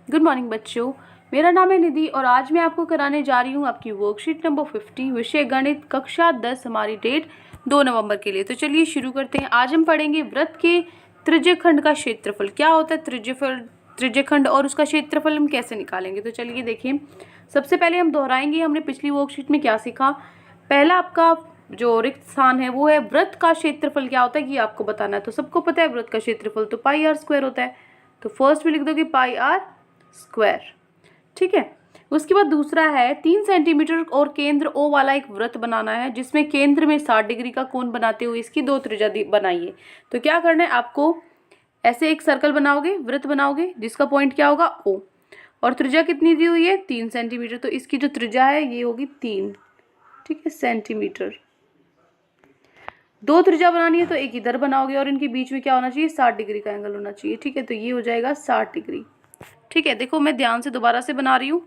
Good morning बच्चों, मेरा नाम है निधि और आज मैं आपको कराने जा रही हूँ आपकी वर्कशीट नंबर 50 विषय गणित कक्षा 10। हमारी डेट 2 नवंबर के लिए। तो चलिए शुरू करते हैं। आज हम पढ़ेंगे वृत्त के त्रिज्यखंड का क्षेत्रफल। क्या होता है त्रिज्यखंड और उसका क्षेत्रफल हम कैसे निकालेंगे। तो चलिए देखिए, सबसे पहले हम दोहराएंगे हमने पिछली वर्कशीट में क्या सीखा। पहला आपका जो रिक्त स्थान है वो है वृत्त का क्षेत्रफल क्या होता है ये आपको बताना है। तो सबको पता है वृत्त का क्षेत्रफल तो पाई आर स्क्वायर होता है। तो फर्स्ट में लिख दोगे पाई आर स्क्वायर, ठीक है। उसके बाद दूसरा है 3 सेंटीमीटर और केंद्र ओ वाला एक वृत्त बनाना है जिसमें केंद्र में 60 डिग्री का कोण बनाते हुए इसकी 2 त्रिज्या बनाइए। तो क्या करना है आपको, ऐसे एक सर्कल बनाओगे, वृत्त बनाओगे जिसका पॉइंट क्या होगा ओ, और त्रिज्या कितनी दी हुई है 3 सेंटीमीटर। तो इसकी जो त्रिज्या है ये होगी 3, ठीक है, सेंटीमीटर। 2 त्रिज्या बनानी है तो एक इधर बनाओगे और इनके बीच में क्या होना चाहिए 60 डिग्री का एंगल होना चाहिए, ठीक है। तो ये हो जाएगा 60 डिग्री, ठीक है। देखो मैं ध्यान से दोबारा से बना रही हूँ,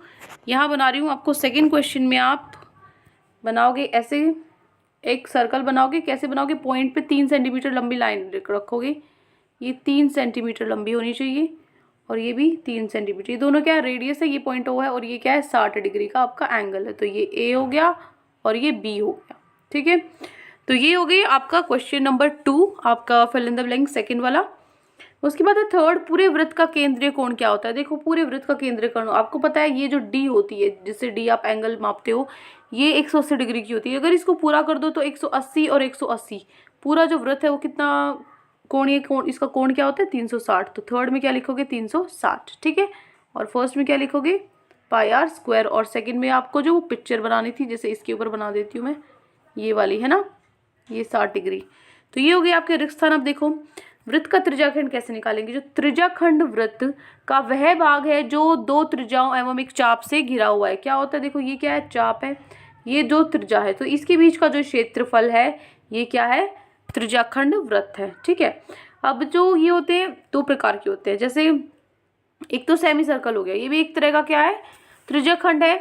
यहाँ बना रही हूँ। आपको सेकंड क्वेश्चन में आप बनाओगे ऐसे एक सर्कल बनाओगे। कैसे बनाओगे, पॉइंट पे 3 सेंटीमीटर लंबी लाइन रखोगे। ये 3 सेंटीमीटर लंबी होनी चाहिए और ये भी 3 सेंटीमीटर। ये दोनों क्या है, रेडियस है, ये पॉइंट ओ है और ये क्या है 60 डिग्री का आपका एंगल है। तो ये ए हो गया और ये बी हो गया, ठीक है। तो ये हो गई आपका क्वेश्चन नंबर 2, आपका fill in the blank second वाला। उसके बाद है थर्ड, पूरे वृत्त का केंद्रीय कोण क्या होता है। देखो पूरे वृत्त का केंद्रीय कोण आपको पता है, ये जो डी होती है जिससे डी आप एंगल मापते हो ये 180 डिग्री की होती है। अगर इसको पूरा कर दो तो 180 और 180 पूरा जो वृत्त है वो कितना कोणीय कोण, इसका कोण क्या होता है 360। तो थर्ड में क्या लिखोगे 360, ठीक है। और फर्स्ट में क्या लिखोगे पाई आर स्क्वायर। और सेकेंड में आपको जो पिक्चर बनानी थी, जैसे इसके ऊपर बना देती हूँ मैं, ये वाली है ना, ये 60 डिग्री। तो ये हो गया आपके रिक्त स्थान। अब देखो वृत्त का त्रिज्याखंड कैसे निकालेंगे। जो त्रिज्याखंड वृत्त का वह भाग है जो 2 त्रिज्याओं एवं एक चाप से घिरा हुआ है। क्या होता है, देखो ये क्या है, चाप है, ये 2 त्रिज्या है, तो इसके बीच का जो क्षेत्रफल है ये क्या है, त्रिज्याखंड वृत्त है, ठीक है। अब जो ये होते हैं 2 प्रकार के होते हैं, जैसे एक तो सेमी सर्कल हो गया, ये भी एक तरह का क्या है त्रिज्याखंड है।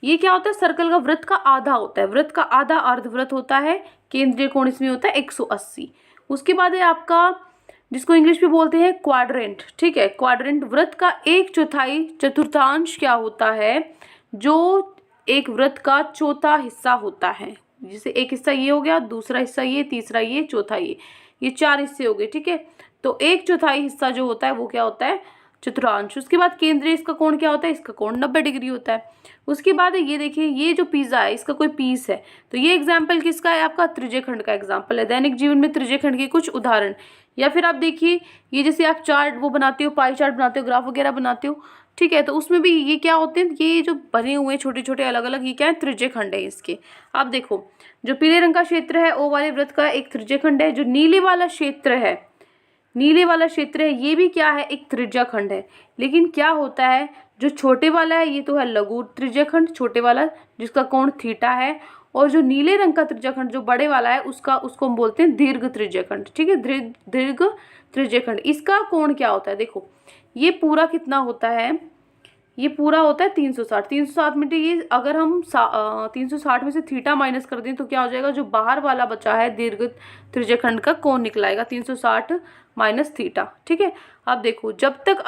ये क्या होता है, सर्कल का वृत्त का आधा होता है, वृत्त का आधा अर्धवृत्त होता है, केंद्रीय कोण इसमें होता है 180। उसके बाद है आपका जिसको इंग्लिश में बोलते हैं क्वाड्रेंट, ठीक है। क्वाड्रेंट वृत्त का 1/4 चतुर्थांश क्या होता है, जो एक वृत्त का चौथा हिस्सा होता है। जैसे एक हिस्सा ये हो गया, दूसरा हिस्सा ये, तीसरा ये, चौथा ये 4 हिस्से हो गए, ठीक है। तो 1/4 हिस्सा जो होता है वो क्या होता है चतुर्थांश। उसके बाद केंद्रीय इसका कोण क्या होता है, इसका कोण 90 डिग्री होता है। उसके बाद ये देखिए, ये जो पिज्जा है इसका कोई पीस है, तो ये एग्जाम्पल किसका है, आपका त्रिज्यखंड का एग्जाम्पल है। दैनिक जीवन में त्रिज्यखंड के कुछ उदाहरण, या फिर आप देखिए ये जैसे आप चार्ट वो बनाते हो, पाई चार्ट बनाते हो, ग्राफ वगैरह बनाते हो, ठीक है। तो उसमें भी ये क्या होते हैं, ये जो बने हुए छोटे छोटे अलग अलग, ये क्या है त्रिज्यखंड है इसके। आप देखो जो पीले रंग का क्षेत्र है ओ वाले वृत्त का एक त्रिज्यखंड है। जो नीले वाला क्षेत्र है, नीले वाला क्षेत्र है, ये भी क्या है एक त्रिज्याखंड है। लेकिन क्या होता है, जो छोटे वाला है ये तो है लघु त्रिज्याखंड, छोटे वाला जिसका कोण थीटा है। और जो नीले रंग का त्रिज्याखंड जो बड़े वाला है उसको हम बोलते हैं दीर्घ त्रिज्याखंड, ठीक है, दीर्घ त्रिज्याखंड। इसका कोण क्या होता है, देखो ये पूरा कितना होता है, ये पूरा होता है 360। 360 में ये अगर हम 360 में से थीटा माइनस कर दें तो क्या हो जाएगा, जो बाहर वाला बचा है दीर्घ त्रिज्यखंड का कोण निकलाएगा 360 माइनस थीटा, ठीक है। अब देखो जब तक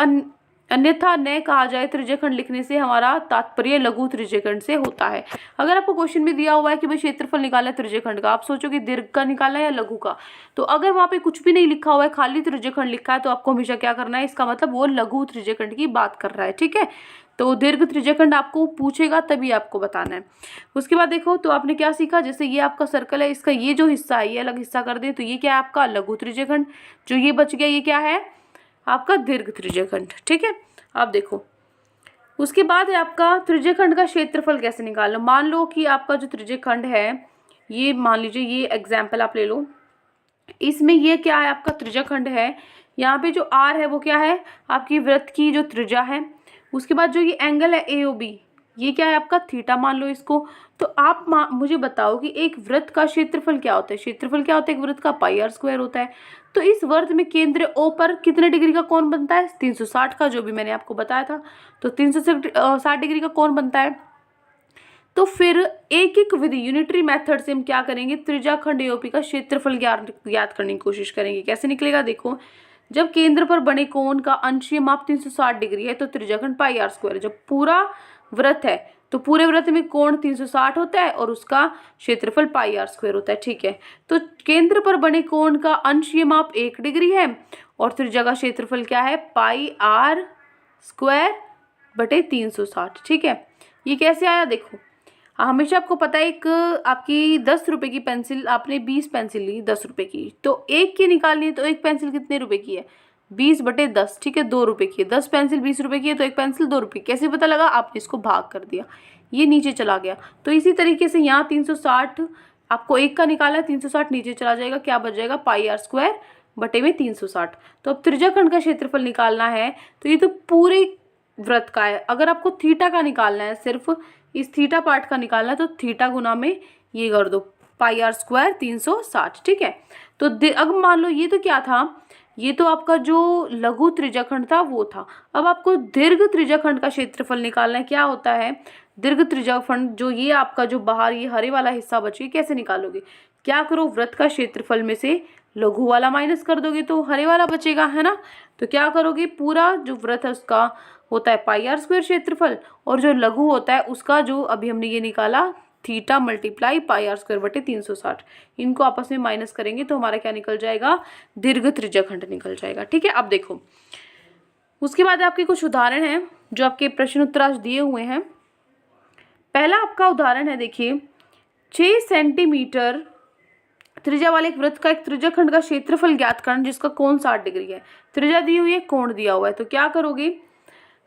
अन्यथा न कहा जाए त्रिज्यखंड लिखने से हमारा तात्पर्य लघु त्रिज्यखंड से होता है। अगर आपको क्वेश्चन में दिया हुआ है कि भाई क्षेत्रफल निकालना है त्रिज्यखंड का, आप सोचो कि दीर्घ का निकालना है या लघु का, तो अगर वहां पे कुछ भी नहीं लिखा हुआ है, खाली त्रिज्यखंड लिखा है, तो आपको हमेशा क्या करना है, इसका मतलब वो लघु त्रिज्यखंड की बात कर रहा है, ठीक है। तो दीर्घ त्रिज्यखंड आपको पूछेगा तभी आपको बताना है। उसके बाद देखो तो आपने क्या सीखा, जैसे ये आपका सर्कल है, इसका ये जो हिस्सा है ये अलग हिस्सा कर दे तो ये क्या है आपका लघु त्रिज्यखंड। जो ये बच गया ये क्या है आपका दीर्घ त्रिज्यखंड, ठीक है। अब देखो उसके बाद है आपका त्रिज्यखंड का क्षेत्रफल कैसे निकालना। मान लो कि आपका जो त्रिज्यखंड है, ये मान लीजिए ये एग्जाम्पल आप ले लो, इसमें ये क्या है आपका त्रिज्यखंड है। यहाँ पे जो आर है वो क्या है आपकी वृत्त की जो त्रिज्या है। उसके बाद जो ये एंगल है ए ओ बी, ये क्या है आपका थीटा मान लो इसको। तो आप मुझे बताओ कि एक वृत्त का क्षेत्रफल क्या होता है। क्षेत्रफल क्या होता है, एक वृत्त का पाई आर स्क्वायर होता है। तो इस वृत्त में केंद्र ओ पर कितने डिग्री का कोण बनता है, 360 का, जो भी मैंने आपको बताया था। तो 360 डिग्री का कोण बनता है। तो फिर एक एक विधि यूनिटरी मेथड से हम क्या करेंगे, त्रिज्याखंड एओपी का क्षेत्रफल ज्ञात करने की कोशिश करेंगे। कैसे निकलेगा, देखो जब केंद्र पर बने कोण का अंशीय माप 360 डिग्री है तो त्रिज्याखंड पाई आर स्क्वायर है। जब पूरा वृत्त है तो पूरे वृत्त में कोण 360 होता है और उसका क्षेत्रफल पाई आर स्क्वायर होता है। ठीक है, तो केंद्र पर बने कोण का अंशीय माप 1 डिग्री है और त्रिज्या का क्षेत्रफल क्या है, पाई आर स्क्वायर बटे 360। ठीक है, ये कैसे आया देखो, हमेशा आपको पता है एक आपकी 10 रुपए की पेंसिल, आपने 20 पेंसिल ली 10 रुपए की, तो एक की निकालनी है तो एक पेंसिल कितने रुपए की है, 20/10। ठीक है, 2 रुपए की है। 10 पेंसिल 20 रुपए की है तो एक पेंसिल 2 रुपए। कैसे पता लगा, आपने इसको भाग कर दिया, ये नीचे चला गया। तो इसी तरीके से यहाँ 360 आपको एक का निकाला है, 360 नीचे चला जाएगा, क्या बच जाएगा, पाई आर स्क्वायर बटे में 360। तो अब त्रिज्याखंड का क्षेत्रफल निकालना है तो ये तो पूरे वृत्त का है। अगर आपको थीटा का निकालना है, सिर्फ इस थीटा पार्ट का निकालना है तो थीटा गुना में ये कर दो, पाई आर स्क्वायर 360। ठीक है, तो अब मान लो ये तो क्या था, ये तो आपका जो लघु त्रिज्याखंड था वो था। अब आपको दीर्घ त्रिज्याखंड का क्षेत्रफल निकालना है। क्या होता है दीर्घ त्रिज्याखंड, जो ये आपका जो बाहर ये हरे वाला हिस्सा बचे, कैसे निकालोगे, क्या करो, वृत्त का क्षेत्रफल में से लघु वाला माइनस कर दोगे तो हरे वाला बचेगा, है ना। तो क्या करोगे, पूरा जो वृत्त है उसका होता है पाई आर स्क्वायर क्षेत्रफल, और जो लघु होता है उसका जो अभी हमने ये निकाला theta multiply pi r square बटे 360, इनको आपस में माइनस करेंगे तो हमारा क्या निकल जाएगा, दीर्घ त्रिज्याखंड निकल जाएगा। ठीक है, अब देखो उसके बाद आपके कुछ उदाहरण हैं जो आपके प्रश्न उत्तर आज दिए हुए हैं। पहला आपका उदाहरण है, देखिए 6 सेंटीमीटर त्रिज्या वाले एक वृत्त का एक त्रिज्याखंड का क्षेत्रफल ज्ञात करना जिसका कोण 60 डिग्री है। त्रिज्या दी हुई है, कोण दिया हुआ है, तो क्या करोगे,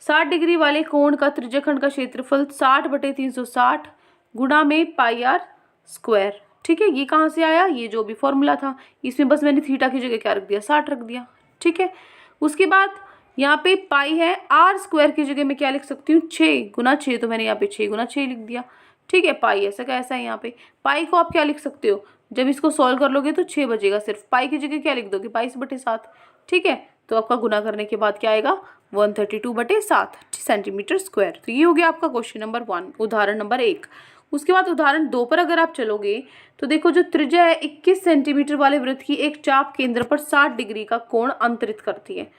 60 डिग्री वाले कोण का त्रिज्याखंड का क्षेत्रफल 60/360 गुणा में पाई आर स्क्वायर। ठीक है, ये कहाँ से आया, ये जो भी फॉर्मूला था, इसमें बस मैंने थीटा की जगह क्या रख दिया, 60 रख दिया। ठीक है, उसके बाद यहाँ पे पाई है, आर स्क्वायर की जगह मैं क्या लिख सकती हूँ, 6 × 6, तो मैंने यहाँ पे 6 × 6 लिख दिया। ठीक है, पाई ऐसा का ऐसा है। यहाँ पे पाई को आप क्या लिख सकते हो, जब इसको सॉल्व कर लोगे तो 6 बचेगा, सिर्फ पाई की जगह क्या लिख दोगे, 22/7। ठीक है, तो आपका गुना करने के बाद क्या आएगा, 132/7 सेंटीमीटर स्क्वायर। तो ये हो गया आपका क्वेश्चन नंबर 1, उदाहरण नंबर 1। उसके बाद उदाहरण 2 पर अगर आप चलोगे तो देखो जो त्रिज्या है 21 सेंटीमीटर वाले वृत्त की एक चाप केंद्र पर 60 डिग्री का कोण अंतरित करती है।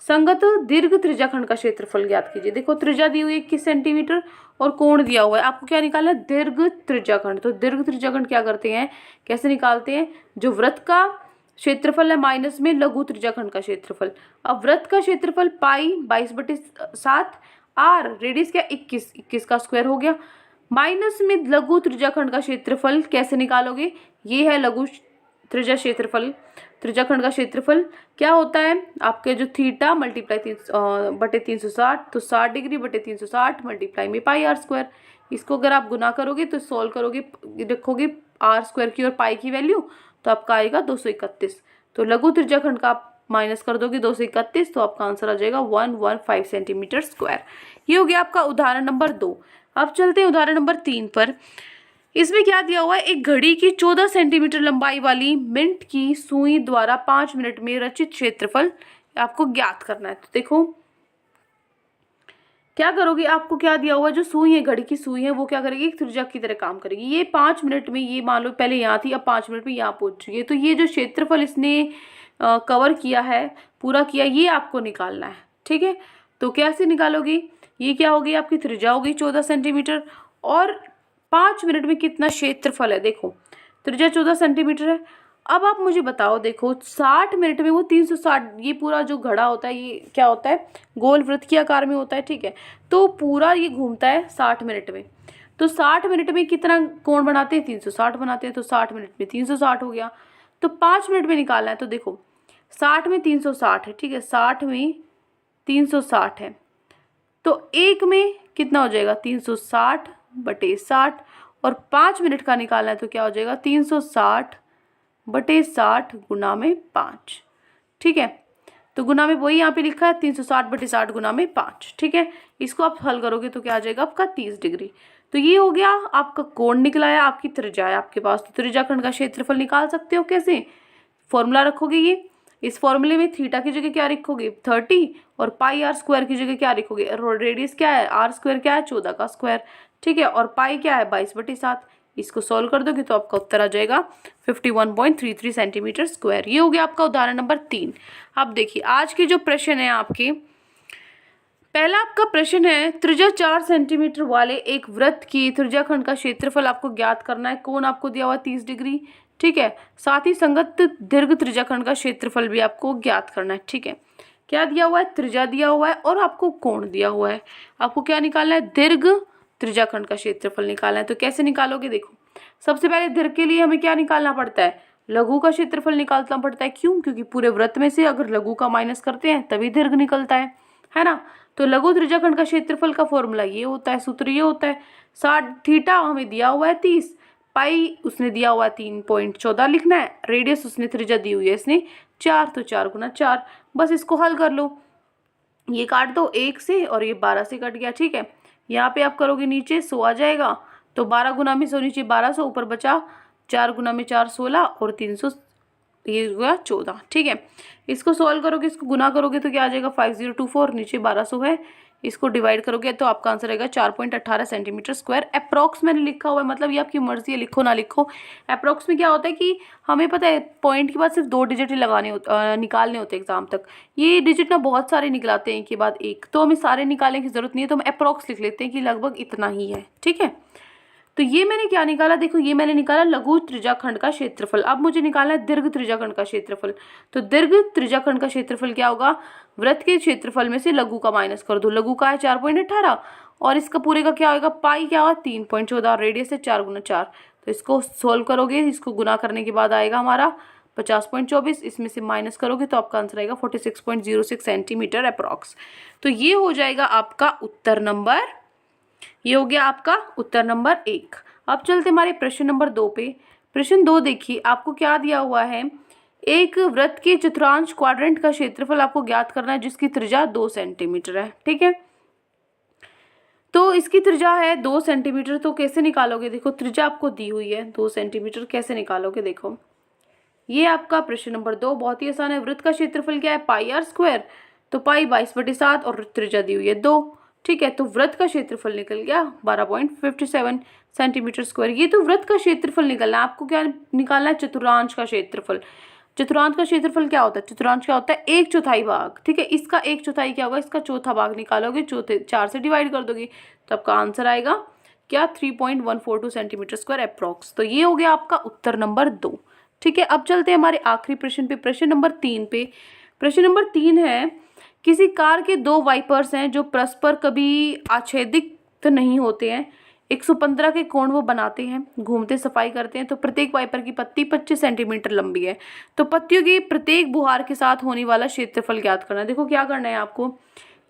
संगत दीर्घ त्रिज्याखंड का क्षेत्रफल ज्ञात कीजिए। देखो त्रिज्या दी हुई है 21 सेंटीमीटर और कोण दिया हुआ है, आपको क्या निकालना है, दीर्घ त्रिज्याखंड। तो दीर्घ त्रिज्याखंड क्या करते हैं, कैसे निकालते हैं, जो वृत्त का क्षेत्रफल है माइनस में लघु त्रिज्याखंड का क्षेत्रफल। अब वृत्त का क्षेत्रफल पाई 22/7, आर रेडियस क्या 21 का स्क्वायर हो गया, माइनस में लघु त्रिज्याखंड का क्षेत्रफल कैसे निकालोगे, ये है लघु त्रिज्या क्षेत्रफल, त्रिज्याखंड का क्षेत्रफल क्या होता है आपके, जो थीटा मल्टीप्लाई 360, तो 60 डिग्री बटे 360 मल्टीप्लाई में पाई आर स्क्वायर। इसको अगर आप गुना करोगे तो सॉल्व करोगे, रखोगे आर स्क्वायर की और पाई की वैल्यू, तो आपका आएगा 231। तो लघु त्रिज्याखंड का आप माइनस कर दोगे 231, तो आपका आंसर आ जाएगा 115 सेंटीमीटर स्क्वायर। ये हो गया आपका उदाहरण नंबर 2। अब चलते हैं उदाहरण नंबर 3 पर। इसमें क्या दिया हुआ है, एक घड़ी की 14 सेंटीमीटर लंबाई वाली मिंट की सुई द्वारा 5 मिनट में रचित क्षेत्रफल आपको ज्ञात करना है। तो देखो क्या करोगे, आपको क्या दिया हुआ है, जो सुई है घड़ी की सुई है वो क्या करेगी, एक त्रिज्या की तरह काम करेगी। ये 5 मिनट में, ये मान लो पहले यहाँ थी, अब 5 मिनट में यहाँ पहुंच चुकी है। तो ये जो क्षेत्रफल इसने कवर किया है, पूरा किया, ये आपको निकालना है। ठीक है, तो कैसे निकालोगे, ये क्या होगी, आपकी त्रिज्या होगी 14 सेंटीमीटर और 5 मिनट में कितना क्षेत्रफल है, देखो त्रिज्या 14 सेंटीमीटर है। अब आप मुझे बताओ, देखो 60 मिनट में वो 360, ये पूरा जो घड़ा होता है ये क्या होता है, गोल वृत्त के आकार में होता है। ठीक है, तो पूरा ये घूमता है 60 मिनट में, तो 60 मिनट में कितना कोण बनाते हैं, 360 बनाते हैं, तो 60 मिनट में 360 हो गया। तो 5 मिनट में निकालना है, तो देखो 60 में 360 है, ठीक है, 60 में 360 है, तो एक में कितना हो जाएगा, 360/60, और 5 मिनट का निकालना है तो क्या हो जाएगा, 360/60 गुना में 5। ठीक है, तो गुना में वही यहाँ पे लिखा है 360/60 गुना में 5। ठीक है, इसको आप हल करोगे तो क्या आ जाएगा आपका 30 डिग्री। तो ये हो गया आपका कोण निकला है, आपकी त्रिज्या है आपके पास। तो त्रिज्याखंड का क्षेत्रफल निकाल सकते हो कैसे, फॉर्मूला रखोगे, ये इस फॉर्मूले में थीटा की जगह क्या लिखोगे 30 और पाई आर स्क्वायर की जगह क्या लिखोगे, रेडियस क्या है, आर स्क्वायर क्या है 14 का स्क्वायर। ठीक है, और पाई क्या है 22/7, इसको सॉल्व कर दोगे तो आपका उत्तर आ जाएगा 51.33 सेंटीमीटर स्क्वायर। ये हो गया आपका उदाहरण नंबर 3। अब देखिए आज के जो प्रश्न है आपके, पहला आपका प्रश्न है त्रिज्या 4 सेंटीमीटर वाले एक वृत्त की त्रिज्याखंड का क्षेत्रफल आपको ज्ञात करना है। कोण आपको दिया हुआ 30 डिग्री, ठीक है। साथ ही संगत दीर्घ त्रिज्याखंड का क्षेत्रफल भी आपको ज्ञात करना है, ठीक है। क्या दिया हुआ है? त्रिज्या दिया हुआ है और आपको कोण दिया हुआ है। आपको क्या निकालना है? दीर्घ त्रिज्याखंड का क्षेत्रफल निकालना है। तो कैसे निकालोगे? देखो, सबसे पहले दीर्घ के लिए हमें क्या निकालना पड़ता है? लघु का क्षेत्रफल निकालना पड़ता है। क्यों? क्योंकि पूरे वृत्त में से अगर लघु का माइनस करते हैं तभी दीर्घ निकलता है ना। तो लघु त्रिज्याखंड का क्षेत्रफल का फॉर्मूला ये होता है, सूत्र ये होता है 60। थीटा हमें दिया हुआ है 30, पाई उसने दिया हुआ है 3.14 लिखना है, रेडियस उसने त्रिज्या दी हुई है इसने 4, तो 4 गुना 4। बस इसको हल कर लो, ये काट दो 1 से और ये 12 से कट गया, ठीक है। यहाँ पे आप करोगे नीचे 100 आ जाएगा, तो 12 गुना में 100 नीचे 1200, ऊपर बचा 4 गुना में 4 16 और 300 ये हुआ 14, ठीक है। इसको सॉल्व करोगे, इसको गुना करोगे तो क्या आ जाएगा 5024, नीचे 1200 है, इसको डिवाइड करोगे तो आपका आंसर आएगा 4.18 सेंटीमीटर स्क्वायर। अप्रॉक्स मैंने लिखा हुआ है, मतलब ये आपकी मर्जी है, लिखो ना लिखो। अप्रॉक्स में क्या होता है कि हमें पता है पॉइंट के बाद सिर्फ 2 डिजिट ही निकालने होते हैं एग्जाम तक। ये डिजिट ना बहुत सारे निकलाते हैं एक के बाद एक, तो हमें सारे निकालने की जरूरत नहीं है, तो हम अप्रॉक्स लिख लेते हैं कि लगभग इतना ही है, ठीक है। तो ये मैंने क्या निकाला? देखो, ये मैंने निकाला लघु त्रिज्याखंड का क्षेत्रफल। अब मुझे निकालना है दीर्घ त्रिज्याखंड का क्षेत्रफल। तो दीर्घ त्रिज्याखंड का क्षेत्रफल क्या होगा? वृत्त के क्षेत्रफल में से लघु का माइनस कर दो। लघु का है 4.18 और इसका पूरे का क्या होगा? पाई क्या होगा? 3.14, रेडियस है 4 गुना 4। तो इसको सोल्व करोगे, इसको गुना करने के बाद आएगा हमारा 50.24, इसमें से माइनस करोगे तो आपका आंसर आएगा 46.06 सेंटीमीटर अप्रॉक्स। तो ये हो जाएगा आपका उत्तर नंबर, ये हो गया आपका उत्तर नंबर 1। अब चलते हमारे प्रश्न नंबर 2 पे। प्रश्न 2 देखिए, आपको क्या दिया हुआ है? एक वृत्त के चतुर्थांश क्वाड्रेंट का क्षेत्रफल आपको ज्ञात करना है जिसकी त्रिज्या 2 सेंटीमीटर है, ठीक है। तो इसकी त्रिज्या है 2 सेंटीमीटर, तो कैसे निकालोगे? देखो, त्रिज्या आपको दी हुई है 2 सेंटीमीटर, कैसे निकालोगे? देखो, ये आपका प्रश्न नंबर 2 बहुत ही आसान है। वृत्त का क्षेत्रफल क्या है? पाई आर स्क्वायर, तो पाई 22/7 और त्रिज्या दी हुई है 2, ठीक है। तो वृत्त का क्षेत्रफल निकल गया 12.57 सेंटीमीटर स्क्वायर। ये तो वृत्त का क्षेत्रफल निकलना है, आपको क्या निकालना है? चतुर्थांश का क्षेत्रफल। चतुर्थांश का क्षेत्रफल क्या होता है? चतुर्थांश क्या होता है? 1/4 भाग, ठीक है। इसका 1/4 क्या होगा? इसका चौथा भाग निकालोगे, चौथे 4 से डिवाइड कर दोगे तो आपका आंसर आएगा क्या? 3.142 सेंटीमीटर स्क्वायर अप्रॉक्स। तो ये हो गया आपका उत्तर नंबर 2, ठीक है। अब चलते हैं हमारे आखिरी प्रश्न पे, प्रश्न नंबर 3 पे। प्रश्न नंबर 3 है, किसी कार के 2 वाइपर्स हैं जो परस्पर कभी आच्छेदित तो नहीं होते हैं। 115 के कोण वो बनाते हैं, घूमते सफाई करते हैं। तो प्रत्येक वाइपर की पत्ती 25 सेंटीमीटर लंबी है। तो पत्तियों की प्रत्येक बुहार के साथ होने वाला क्षेत्रफल ज्ञात करना है। देखो क्या करना है आपको,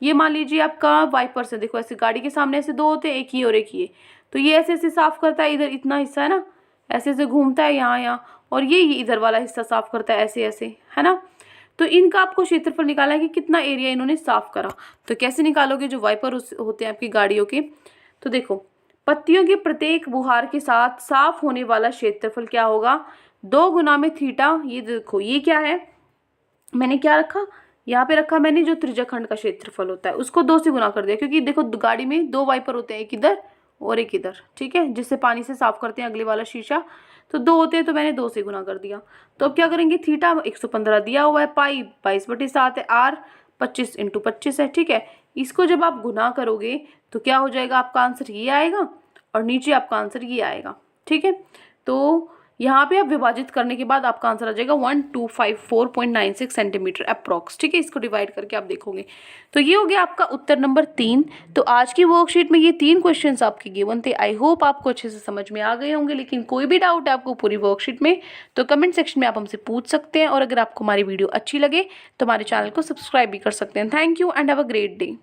ये मान लीजिए आपका वाइपर्स है, देखो ऐसे गाड़ी के सामने ऐसे 2 होते हैं, एक ये और एक ये। तो ये ऐसे ऐसे साफ करता है, इधर इतना हिस्सा है ना, ऐसे ऐसे घूमता है यहाँ, और ये इधर वाला हिस्सा साफ करता है ऐसे ऐसे, है ना। तो इनका आपको क्षेत्रफल निकालना है कि कितना एरिया इन्होंने साफ करा। तो कैसे निकालोगे? जो वाइपर होते हैं आपकी गाड़ियों के, तो देखो पत्तियों के प्रत्येक बुहार के साथ साफ होने वाला क्षेत्रफल क्या होगा? 2 गुना में थीटा। ये देखो, ये क्या है, मैंने क्या रखा यहाँ पे, रखा मैंने जो त्रिज्याखंड का क्षेत्रफल होता है उसको 2 से गुना कर दिया, क्योंकि देखो गाड़ी में 2 वाइपर होते हैं, एक इधर और एक इधर, ठीक है, जिससे पानी से साफ करते हैं अगले वाला शीशा। तो 2 होते हैं, तो मैंने 2 से गुना कर दिया। तो अब क्या करेंगे? थीटा 115 दिया हुआ है, पाई 22/7 है, आर 25 × 25 है, ठीक है। इसको जब आप गुना करोगे तो क्या हो जाएगा? आपका आंसर ये आएगा और नीचे आपका आंसर ये आएगा, ठीक है। तो यहाँ पे आप विभाजित करने के बाद आपका आंसर आ जाएगा 1254.96 सेंटीमीटर अप्रॉक्स, ठीक है। इसको डिवाइड करके आप देखोगे तो ये हो गया आपका उत्तर नंबर 3। तो आज की वर्कशीट में ये 3 क्वेश्चंस आपके गिवन थे। आई होप आपको अच्छे से समझ में आ गए होंगे। लेकिन कोई भी डाउट है आपको पूरी वर्कशीट में तो कमेंट सेक्शन में आप हमसे पूछ सकते हैं। और अगर आपको हमारी वीडियो अच्छी लगे तो हमारे चैनल को सब्सक्राइब भी कर सकते हैं। Thank you and have a great day.